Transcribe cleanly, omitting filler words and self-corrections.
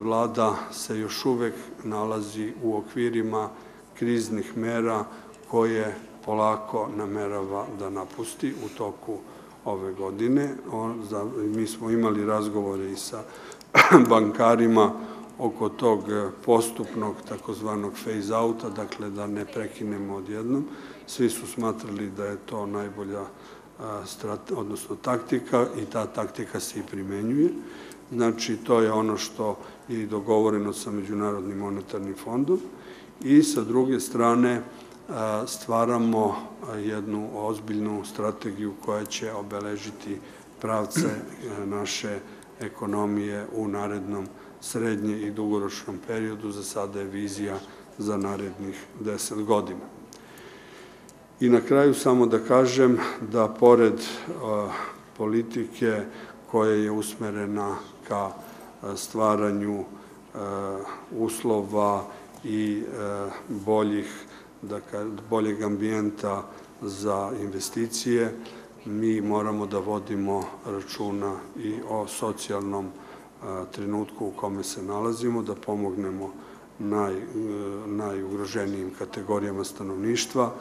Vlada se još uvek nalazi u okvirima kriznih mera koje polako namerava da napusti u toku ove godine. Mi smo imali razgovore i sa bankarima oko tog postupnog takozvanog phase-outa, dakle da ne prekinemo odjednom. Svi su smatrali da je to najbolja taktika i ta taktika se i primenjuje. Znači, to je ono što je i dogovoreno sa Međunarodnim monetarnim fondom i sa druge strane stvaramo jednu ozbiljnu strategiju koja će obeležiti pravce naše ekonomije u narednom srednje i dugoročnom periodu. Za sada je vizija za narednih 10 godina. I na kraju samo da kažem da pored politike koja je usmerena ka stvaranju uslova i boljeg ambijenta za investicije, mi moramo da vodimo računa i o socijalnom trenutku u kome se nalazimo, da pomognemo najugroženijim kategorijama stanovništva.